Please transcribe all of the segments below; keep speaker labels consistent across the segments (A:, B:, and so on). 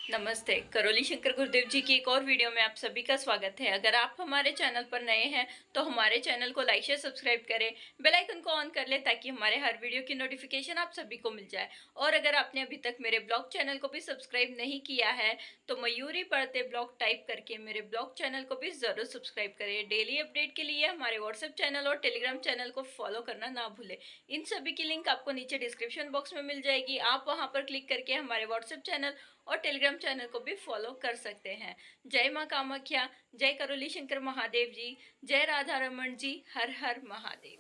A: नमस्ते। करौली शंकर गुरुदेव जी की एक और वीडियो में आप सभी का स्वागत है। अगर आप हमारे चैनल पर नए हैं तो हमारे चैनल को लाइक शेयर सब्सक्राइब करें, बेल आइकन को ऑन कर लें ताकि हमारे हर वीडियो की नोटिफिकेशन आप सभी को मिल जाए। और अगर आपने अभी तक मेरे ब्लॉग चैनल को भी सब्सक्राइब नहीं किया है तो मयूरी पढ़ते ब्लॉग टाइप करके मेरे ब्लॉग चैनल को भी ज़रूर सब्सक्राइब करें। डेली अपडेट के लिए हमारे व्हाट्सएप चैनल और टेलीग्राम चैनल को फॉलो करना ना भूलें। इन सभी की लिंक आपको नीचे डिस्क्रिप्शन बॉक्स में मिल जाएगी। आप वहाँ पर क्लिक करके हमारे व्हाट्सएप चैनल और टेलीग्राम चैनल को भी फॉलो कर सकते हैं। जय माँ कामाख्या, जय करौली शंकर महादेव जी, जय राधा रमन जी, हर हर महादेव।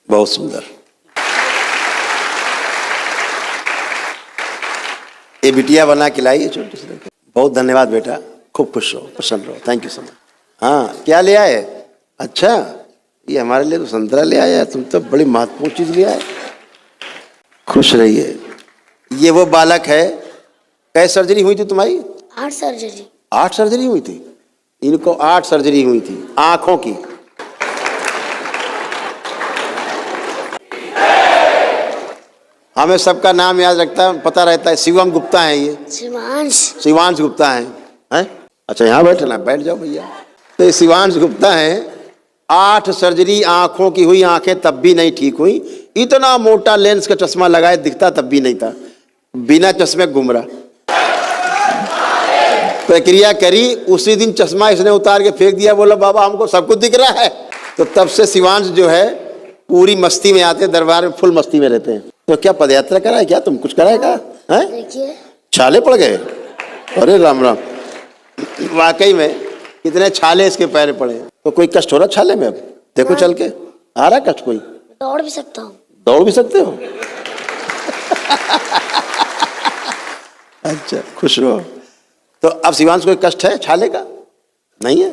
B: बहुत सुंदर। ये बिटिया बना के लाई है छोटी सी। बहुत धन्यवाद बेटा, खूब खुश रहो, प्रसन्न रहो। Thank you so much. हाँ, क्या ले आए? अच्छा, ये हमारे लिए तो संतरा ले आया, तुम तो बड़ी महत्वपूर्ण चीज ले आए। खुश रहिए। ये वो बालक है। कैसे सर्जरी हुई थी तुम्हारी?
C: 8 सर्जरी।
B: 8 सर्जरी हुई थी। इनको 8 सर्जरी हुई थी आंखों की। हमें सबका नाम याद रखता है, पता रहता है। शिवम गुप्ता है ये। शिवांश गुप्ता है, हैं? अच्छा, यहाँ बैठना, बैठ जाओ भैया। तो ये शिवांश गुप्ता है। 8 सर्जरी आंखों की हुई, आंखें तब भी नहीं ठीक हुई। इतना मोटा लेंस का चश्मा लगाए, दिखता तब भी नहीं था, बिना चश्मे घूम रहा। प्रक्रिया करी, उसी दिन चश्मा इसने उतार के फेंक दिया, बोला बाबा हमको सब कुछ दिख रहा है। तो तब से शिवांश जो है पूरी मस्ती में आते, दरबार में फुल मस्ती में रहते हैं। तो क्या पदयात्रा करा है क्या? तुम कुछ करा है क्या? हैं? देखिए, छाले पड़ गए। अरे राम राम, वाकई में कितने छाले इसके पैर पड़े। तो कोई कष्ट हो रहा छाले में? अब देखो चल के आ रहा कष्ट? कोई
C: दौड़ भी सकता हूँ।
B: दौड़ भी सकते हो? अच्छा, खुश रहो। तो अब शिवांश कोई कष्ट है छाले का? नहीं है?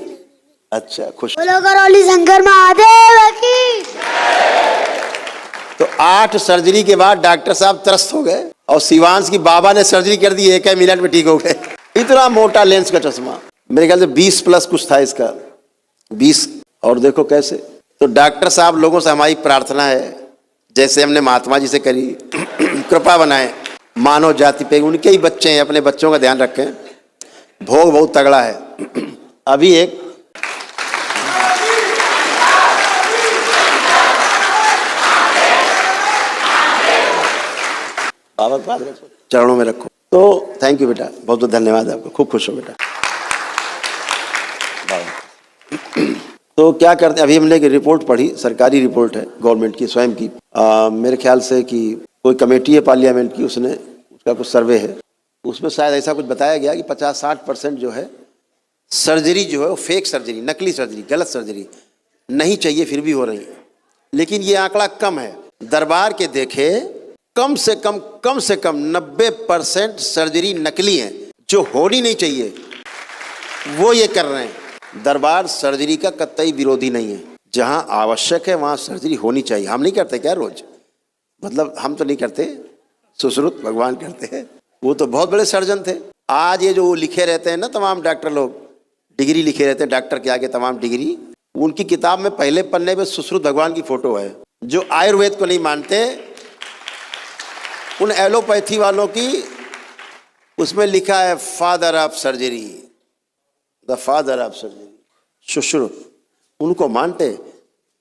B: अच्छा, खुश।
C: बोलो करौली शंकर महादेव की।
B: तो 8 सर्जरी के बाद डॉक्टर साहब त्रस्त हो गए और शिवांश की बाबा ने सर्जरी कर दी, 1 मिनट में ठीक हो गए। इतना मोटा लेंस का चश्मा, मेरे ख्याल से 20 प्लस कुछ था इसका, 20। और देखो कैसे। तो डॉक्टर साहब लोगों से हमारी प्रार्थना है, जैसे हमने महात्मा जी से करी, कृपा बनाए मानव जाति पे। उनके ही बच्चे हैं, अपने बच्चों का ध्यान रखें। भोग बहुत तगड़ा है। अभी एक बाबा चरणों में रखो। तो थैंक यू बेटा, बहुत बहुत धन्यवाद आपको, खूब खुश हो बेटा। तो क्या करते हैं, अभी हमने एक रिपोर्ट पढ़ी, सरकारी रिपोर्ट है गवर्नमेंट की स्वयं की। मेरे ख्याल से कि कोई कमेटी है पार्लियामेंट की, उसने उसका कुछ सर्वे है, उसमें शायद ऐसा कुछ बताया गया कि 50-60% जो है सर्जरी जो है वो फेक सर्जरी, नकली सर्जरी, गलत सर्जरी नहीं चाहिए, फिर भी हो रही है। लेकिन ये आंकड़ा कम है। दरबार के देखे कम से कम 90% सर्जरी नकली है, जो होनी नहीं चाहिए वो ये कर रहे हैं। दरबार सर्जरी का कतई विरोधी नहीं है। जहां आवश्यक है वहां सर्जरी होनी चाहिए। हम नहीं करते क्या रोज? मतलब हम तो नहीं करते, सुश्रुत भगवान करते हैं। वो तो बहुत बड़े सर्जन थे। आज ये जो लिखे रहते हैं ना तमाम डॉक्टर लोग, डिग्री लिखे रहते हैं डॉक्टर के आगे तमाम डिग्री, उनकी किताब में पहले पन्ने में सुश्रुत भगवान की फोटो है। जो आयुर्वेद को नहीं मानते, उन एलोपैथी वालों की, उसमें लिखा है father of surgery, the father of surgery, Sushruta. उनको मानते,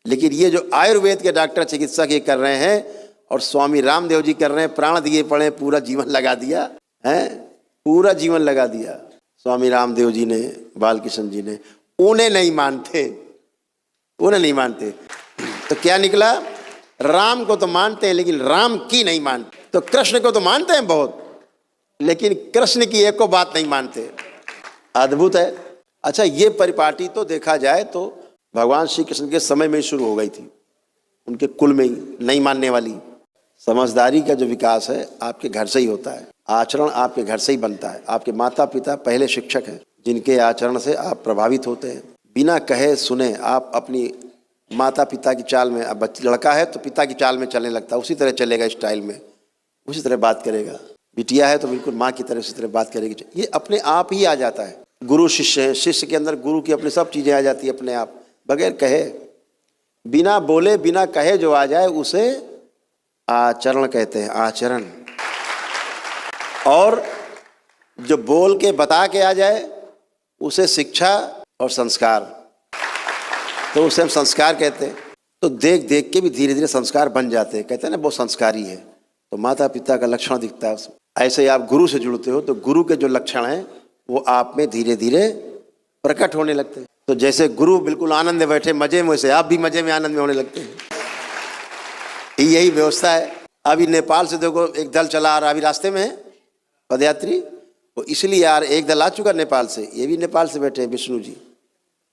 B: लेकिन ये जो आयुर्वेद के डॉक्टर चिकित्सक ये कर रहे हैं, और स्वामी रामदेव जी कर रहे हैं, प्राण दिए पड़े, पूरा जीवन लगा दिया है, पूरा जीवन लगा दिया स्वामी रामदेव जी ने, बालकृष्ण जी ने। उन्हें नहीं मानते, उन्हें नहीं मानते। तो क्या निकला? राम को तो मानते हैं लेकिन राम की नहीं मानते। तो कृष्ण को तो मानते हैं बहुत, लेकिन कृष्ण की एको बात नहीं मानते। अद्भुत है। अच्छा, ये परिपाटी तो देखा जाए तो भगवान श्री कृष्ण के समय में ही शुरू हो गई थी, उनके कुल में ही। नहीं मानने वाली समझदारी का जो विकास है आपके घर से ही होता है, आचरण आपके घर से ही बनता है। आपके माता पिता पहले शिक्षक हैं, जिनके आचरण से आप प्रभावित होते हैं। बिना कहे सुने आप अपनी माता पिता की चाल में, अब लड़का है तो पिता की चाल में चलने लगता है, उसी तरह चलेगा, स्टाइल में उसी तरह बात करेगा। बिटिया है तो बिल्कुल माँ की तरह उसी तरह बात करेगी। ये अपने आप ही आ जाता है। गुरु शिष्य है, शिष्य के अंदर गुरु की अपनी सब चीज़ें आ जाती है अपने आप, बगैर कहे, बिना बोले बिना कहे जो आ जाए उसे आचरण कहते हैं, आचरण। और जो बोल के बता के आ जाए उसे शिक्षा और संस्कार, तो उसे हम संस्कार कहते हैं। तो देख देख के भी धीरे धीरे संस्कार बन जाते हैं। कहते हैं ना वो संस्कारी है, तो माता पिता का लक्षण दिखता है उसमें। ऐसे ही आप गुरु से जुड़ते हो तो गुरु के जो लक्षण हैं वो आप में धीरे धीरे प्रकट होने लगते हैं। तो जैसे गुरु बिल्कुल आनंद में बैठे मजे में, वैसे आप भी मजे में आनंद में होने लगते हैं। यही व्यवस्था है। अभी नेपाल से देखो एक दल चला आ रहा, अभी रास्ते में है पदयात्री, वो इसलिए यार एक दल आ चुका नेपाल से, ये भी नेपाल से बैठे हैं विष्णु जी,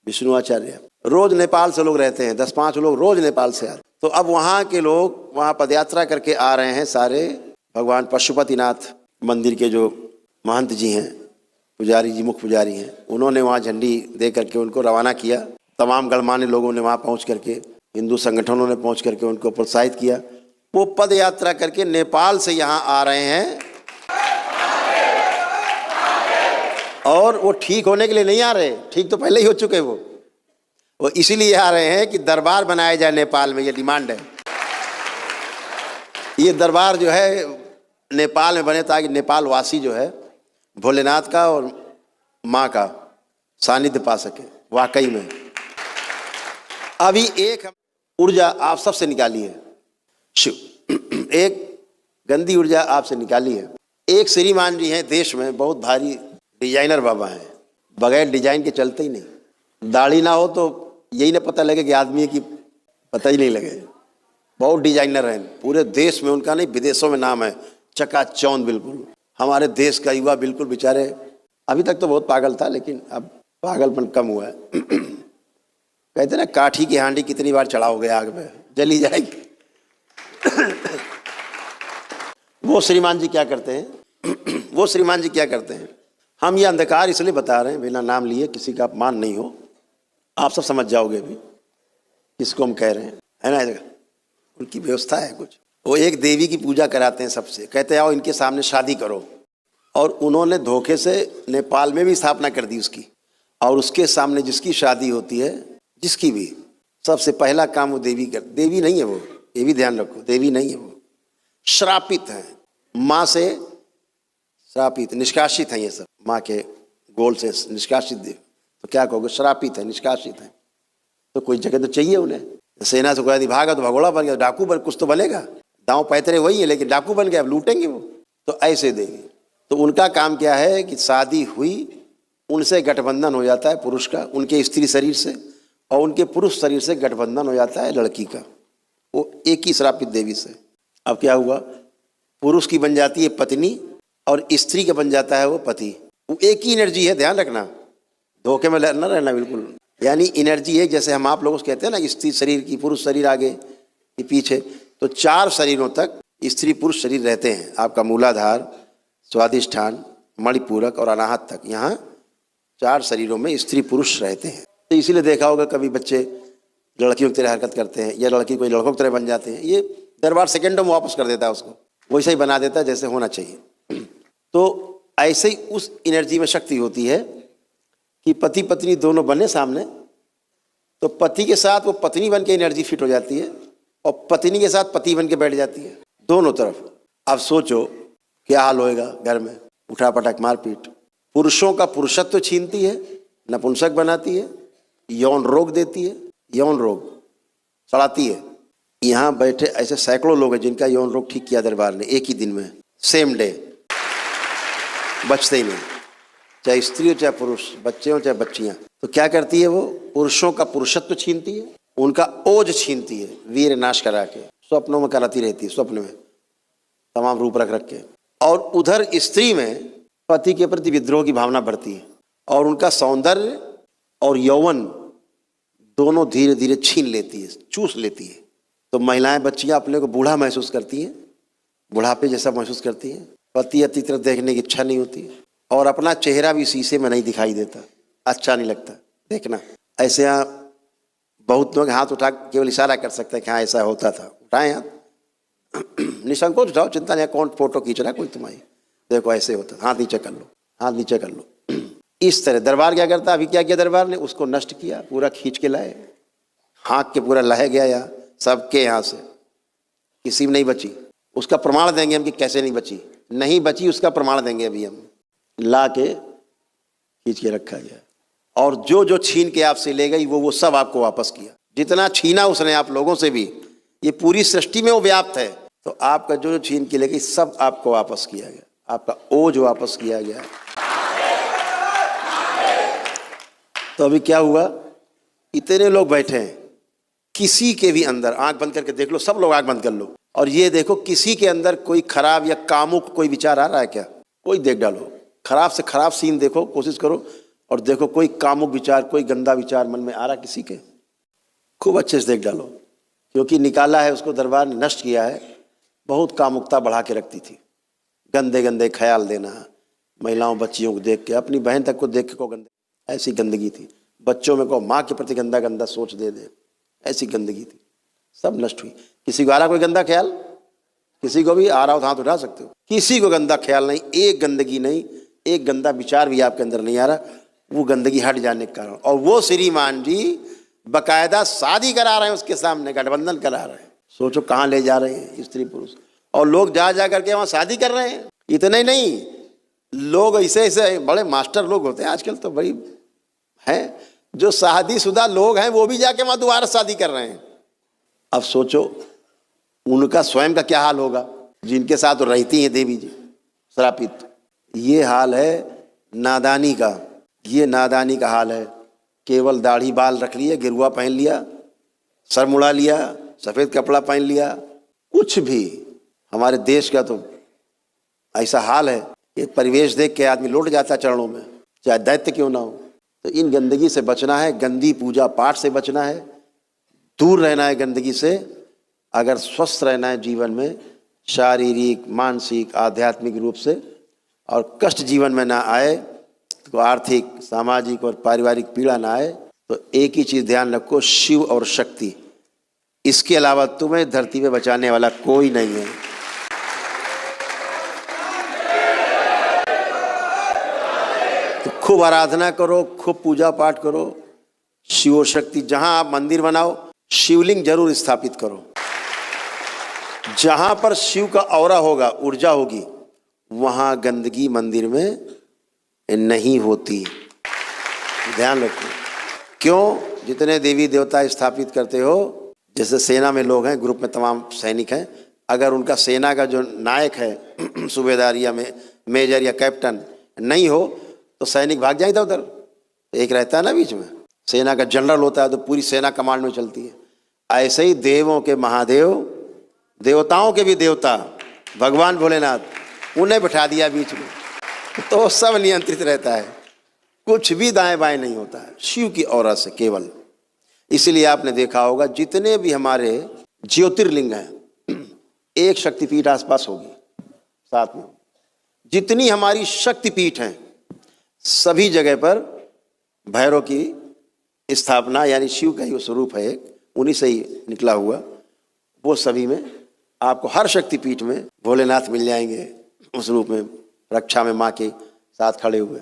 B: विष्णु आचार्य। रोज नेपाल से लोग रहते हैं, 10-5 लोग रोज नेपाल से आते। तो अब वहाँ के लोग वहाँ पदयात्रा करके आ रहे हैं सारे। भगवान पशुपतिनाथ मंदिर के जो महंत जी हैं, पुजारी जी, मुख्य पुजारी हैं, उन्होंने वहाँ झंडी दे करके उनको रवाना किया। तमाम गणमान्य लोगों ने वहाँ पहुँच करके, हिंदू संगठनों ने पहुँच करके उनको प्रोत्साहित किया। वो पद यात्रा करके नेपाल से यहाँ आ रहे हैं। और वो ठीक होने के लिए नहीं आ रहे, ठीक तो पहले ही हो चुके वो इसीलिए आ रहे हैं कि दरबार बनाया जाए नेपाल में, ये डिमांड है। ये दरबार जो है नेपाल में बने ताकि नेपाल वासी जो है भोलेनाथ का और माँ का सानिध्य पा सके। वाकई में अभी एक ऊर्जा आप सबसे निकाली है, एक गंदी ऊर्जा आपसे निकाली है। एक श्रीमान जी हैं देश में, बहुत भारी डिजाइनर बाबा हैं, बगैर डिजाइन के चलते ही नहीं। दाढ़ी ना हो तो यही ना पता लगे कि आदमी की, पता ही नहीं लगे। बहुत डिजाइनर हैं पूरे देश में, उनका नहीं विदेशों में नाम है, चकाचौंध बिल्कुल। हमारे देश का युवा बिल्कुल बेचारे, अभी तक तो बहुत पागल था लेकिन अब पागलपन कम हुआ है। कहते ना काठी की हांडी कितनी बार चढ़ाओगे आग में, जली जाएगी। वो श्रीमान जी क्या करते हैं, वो श्रीमान जी क्या करते हैं, हम ये अंधकार इसलिए बता रहे हैं बिना नाम लिए, किसी का अपमान नहीं हो, आप सब समझ जाओगे भी किसको हम कह रहे हैं, है ना। उनकी व्यवस्था है कुछ, वो एक देवी की पूजा कराते हैं सबसे, कहते हैं आओ इनके सामने शादी करो। और उन्होंने धोखे से नेपाल में भी स्थापना कर दी उसकी, और उसके सामने जिसकी शादी होती है, जिसकी भी, सबसे पहला काम वो देवी कर, देवी नहीं है वो, ये भी ध्यान रखो, देवी नहीं है वो, श्रापित है, माँ से श्रापित, निष्कासित है ये सब, माँ के गोल से निष्कासित देव। तो क्या कहोगे, श्रापित है, निष्कासित है। तो कोई जगह तो चाहिए उन्हें। सेना से कोई भागा तो भगोड़ा बन गया, डाकू बन, कुछ तो बनेगा। दांव पैतरे वही है लेकिन डाकू बन गया, अब लूटेंगे वो। तो ऐसे देवी, तो उनका काम क्या है कि शादी हुई, उनसे गठबंधन हो जाता है पुरुष का, उनके स्त्री शरीर से, और उनके पुरुष शरीर से गठबंधन हो जाता है लड़की का, वो एक ही श्रापित देवी से। अब क्या हुआ, पुरुष की बन जाती है पत्नी और स्त्री का बन जाता है वो पति। वो एक ही एनर्जी है, ध्यान रखना, धोखे में न रहना बिल्कुल। यानी एनर्जी है, जैसे हम आप लोगों से कहते हैं ना, स्त्री शरीर की पुरुष शरीर आगे कि पीछे, तो 4 शरीरों तक स्त्री पुरुष शरीर रहते हैं। आपका मूलाधार, स्वादिष्ठान, मणिपूरक और अनाहत तक, यहाँ 4 शरीरों में स्त्री पुरुष रहते हैं। तो इसीलिए देखा होगा कभी बच्चे लड़कियों की तरह हरकत करते हैं या लड़की कोई लड़कों की तरह बन जाते हैं, ये दरबार सेकेंडों में वापस कर देता है उसको, वैसे ही बना देता है जैसे होना चाहिए। तो ऐसे ही उस एनर्जी में शक्ति होती है कि पति पत्नी दोनों बने सामने, तो पति के साथ वो पत्नी बन के एनर्जी फिट हो जाती है और पत्नी के साथ पति बन के बैठ जाती है, दोनों तरफ। अब सोचो क्या हाल होएगा घर में, उठा पटक मारपीट। पुरुषों का पुरुषत्व छीनती है, नपुंसक बनाती है, यौन रोग देती है, यौन रोग सड़ाती है। यहाँ बैठे ऐसे सैकड़ों लोग हैं जिनका यौन रोग ठीक किया दरबार ने एक ही दिन में, सेम डे, बचते ही नहीं, चाहे स्त्री हो चाहे पुरुष, बच्चे हो चाहे बच्चियाँ। तो क्या करती है वो, पुरुषों का पुरुषत्व छीनती है, उनका ओज छीनती है, वीर नाश करा के स्वप्नों में कराती रहती है, स्वप्न में तमाम रूप रख रख के। और उधर स्त्री में पति के प्रति विद्रोह की भावना बढ़ती है और उनका सौंदर्य और यौवन दोनों धीरे धीरे छीन लेती है, चूस लेती है। तो महिलाएं बच्चियां अपने को बूढ़ा महसूस करती हैं, बुढ़ापे जैसा महसूस करती हैं, पति अति तरफ देखने की इच्छा नहीं होती है और अपना चेहरा भी शीशे में नहीं दिखाई देता, अच्छा नहीं लगता देखना। ऐसे यहाँ बहुत लोग हाथ उठा केवल इशारा कर सकते हैं कि हाँ ऐसा होता था, उठाएं हाथ, निसंकोच उठाओ, चिंता नहीं, कौन फोटो खींच रहा है कोई तुम्हारी, देखो ऐसे होता, हाथ नीचे कर लो, हाथ नीचे कर लो। इस तरह दरबार क्या करता, अभी क्या किया दरबार ने, उसको नष्ट किया, पूरा खींच के लाए, हाँक के पूरा लह गया, यहाँ सबके यहाँ से किसी में नहीं बची। उसका प्रमाण देंगे हम कि कैसे नहीं बची, नहीं बची उसका प्रमाण देंगे अभी हम। ला के खींच के रखा गया, और जो जो छीन के आपसे ले गई वो सब आपको वापस किया। जितना छीना उसने आप लोगों से भी, ये पूरी सृष्टि में वो व्याप्त है। तो आपका जो जो छीन के ले गई सब आपको वापस किया गया, आपका ओझ वापस किया गया। तो अभी क्या हुआ, इतने लोग बैठे हैं, किसी के भी अंदर, आंख बंद करके देख लो, सब लोग आंख बंद कर लो और ये देखो किसी के अंदर कोई खराब या कामुक कोई विचार आ रहा है क्या? कोई देख डालो, खराब से खराब सीन देखो, कोशिश करो और देखो कोई कामुक विचार, कोई गंदा विचार मन में आ रहा किसी के? खूब अच्छे से देख डालो, क्योंकि निकाला है उसको, दरबार ने नष्ट किया है। बहुत कामुकता बढ़ा के रखती थी, गंदे गंदे ख्याल देना, महिलाओं बच्चियों को देख के, अपनी बहन तक को देख के को गंदे, ऐसी गंदगी थी। बच्चों में को माँ के प्रति गंदा गंदा सोच दे, ऐसी गंदगी थी, सब नष्ट हुई। किसी को आ रहा कोई गंदा ख्याल? किसी को भी आ रहा हो तो हाथ उठा सकते हो। किसी को गंदा ख्याल नहीं, एक गंदगी नहीं, एक गंदा विचार भी आपके अंदर नहीं आ रहा, वो गंदगी हट जाने के कारण। और वो श्रीमान जी बकायदा शादी करा रहे हैं उसके सामने, गठबंधन करा रहे हैं। सोचो कहाँ ले जा रहे हैं स्त्री पुरुष, और लोग जा जा करके वहाँ शादी कर रहे हैं। इतने ही नहीं, लोग ऐसे ऐसे बड़े मास्टर लोग होते हैं आजकल तो, बड़ी हैं जो शादीशुदा लोग हैं वो भी जाके वहाँ दोबारा शादी कर रहे हैं। अब सोचो उनका स्वयं का क्या हाल होगा, जिनके साथ रहती हैं देवी जी श्रापित। ये हाल है नादानी का, ये नादानी का हाल है। केवल दाढ़ी बाल रख लिए, गिरुआ पहन लिया, सर मुड़ा लिया, सफ़ेद कपड़ा पहन लिया, कुछ भी। हमारे देश का तो ऐसा हाल है कि परिवेश देख के आदमी लौट जाता चरणों में, चाहे दैत्य क्यों ना हो। तो इन गंदगी से बचना है, गंदी पूजा पाठ से बचना है, दूर रहना है गंदगी से। अगर स्वस्थ रहना है जीवन में, शारीरिक मानसिक आध्यात्मिक रूप से, और कष्ट जीवन में ना आए, तो आर्थिक सामाजिक और पारिवारिक पीड़ा ना आए, तो एक ही चीज़ ध्यान रखो, शिव और शक्ति, इसके अलावा तुम्हें धरती पे बचाने वाला कोई नहीं है। तो खूब आराधना करो, खूब पूजा पाठ करो, शिव शक्ति। जहां आप मंदिर बनाओ, शिवलिंग जरूर स्थापित करो। जहां पर शिव का औरा होगा, ऊर्जा होगी, वहां गंदगी मंदिर में नहीं होती। ध्यान रखो। क्यों? जितने देवी देवता स्थापित करते हो, जैसे सेना में लोग हैं, ग्रुप में तमाम सैनिक हैं, अगर उनका सेना का जो नायक है सूबेदार या मेजर या कैप्टन नहीं हो तो सैनिक भाग जाए उधर। एक रहता है ना बीच में, सेना का जनरल होता है तो पूरी सेना कमांड में चलती है। ऐसे ही देवों के महादेव, देवताओं के भी देवता भगवान भोलेनाथ, उन्हें बैठा दिया बीच में, तो सब नियंत्रित रहता है, कुछ भी दाएं बाएं नहीं होता है शिव की औरा से केवल। इसलिए आपने देखा होगा जितने भी हमारे ज्योतिर्लिंग हैं, एक शक्तिपीठ आसपास होगी साथ में। जितनी हमारी शक्तिपीठ हैं, सभी जगह पर भैरव की स्थापना, यानी शिव का ही स्वरूप है एक, उन्हीं से ही निकला हुआ, वो सभी में आपको हर शक्तिपीठ में भोलेनाथ मिल जाएंगे उस रूप में, रक्षा में माँ के साथ खड़े हुए।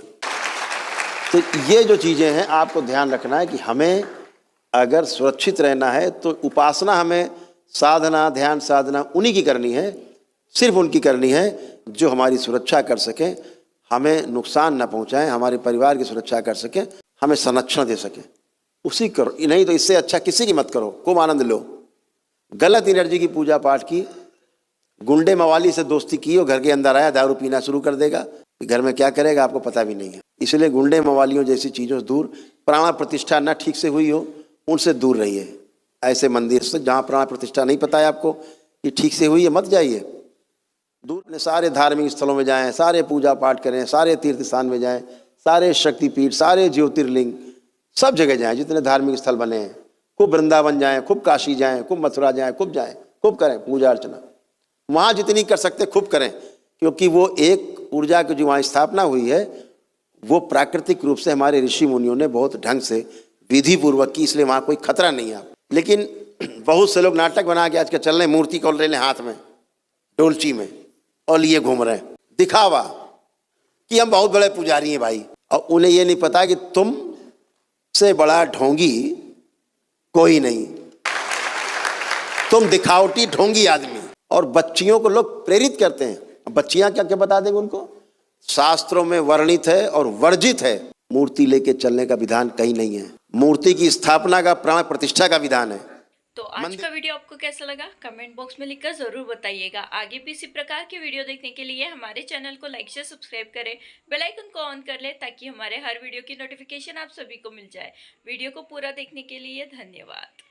B: तो ये जो चीज़ें हैं आपको ध्यान रखना है कि हमें अगर सुरक्षित रहना है तो उपासना, हमें साधना, ध्यान साधना उन्हीं की करनी है, सिर्फ उनकी करनी है जो हमारी सुरक्षा कर सकें, हमें नुकसान न पहुंचाएं, हमारे परिवार की सुरक्षा कर सकें, हमें संरक्षण दे सकें, उसी करो। नहीं तो इससे अच्छा किसी की मत करो, खूब आनंद लो। गलत एनर्जी की पूजा पाठ की, गुंडे मवाली से दोस्ती की, और घर के अंदर आया दारू पीना शुरू कर देगा, घर में क्या करेगा आपको पता भी नहीं है। इसलिए गुंडे मवालियों जैसी चीज़ों से दूर, प्राण प्रतिष्ठा न ठीक से हुई हो उनसे दूर रहिए। ऐसे मंदिर से जहाँ प्राण प्रतिष्ठा नहीं पता है आपको कि ठीक से हुई है, मत जाइए, दूर। अपने सारे धार्मिक स्थलों में जाएं, सारे पूजा पाठ करें, सारे तीर्थ स्थान में जाएं, सारे शक्तिपीठ, सारे ज्योतिर्लिंग, सब जगह जाएं जितने धार्मिक स्थल बने हैं। खूब वृंदावन जाएं, खूब काशी जाएं, खूब मथुरा जाएं, खूब करें पूजा अर्चना, वहाँ जितनी कर सकते खूब करें, क्योंकि वो एक ऊर्जा की जो वहाँ स्थापना हुई है वो प्राकृतिक रूप से हमारे ऋषि मुनियों ने बहुत ढंग से विधि पूर्वक की, इसलिए वहाँ कोई खतरा नहीं है। लेकिन बहुत से लोग नाटक बना के आज के चल रहे, मूर्ति को ले लें हाथ में डोलची में और लिए घूम रहे हैं, दिखावा कि हम बहुत बड़े पुजारी हैं भाई। और उन्हें ये नहीं पता कि तुम से बड़ा ढोंगी कोई नहीं, तुम दिखावटी ढोंगी आदमी, और बच्चियों को लोग प्रेरित करते हैं। अब बच्चियां क्या क्या बता देंगे उनको? शास्त्रों में वर्णित है और वर्जित है, मूर्ति लेके चलने का विधान कहीं नहीं है। मूर्ति की स्थापना का, प्राण प्रतिष्ठा का विधान है।
A: तो आज का वीडियो आपको कैसा लगा कमेंट बॉक्स में लिखकर जरूर बताइएगा। आगे भी इसी प्रकार के वीडियो देखने के लिए हमारे चैनल को लाइक शेयर सब्सक्राइब करें, बेल आइकन को ऑन कर ले ताकि हमारे हर वीडियो की नोटिफिकेशन आप सभी को मिल जाए। वीडियो को पूरा देखने के लिए धन्यवाद।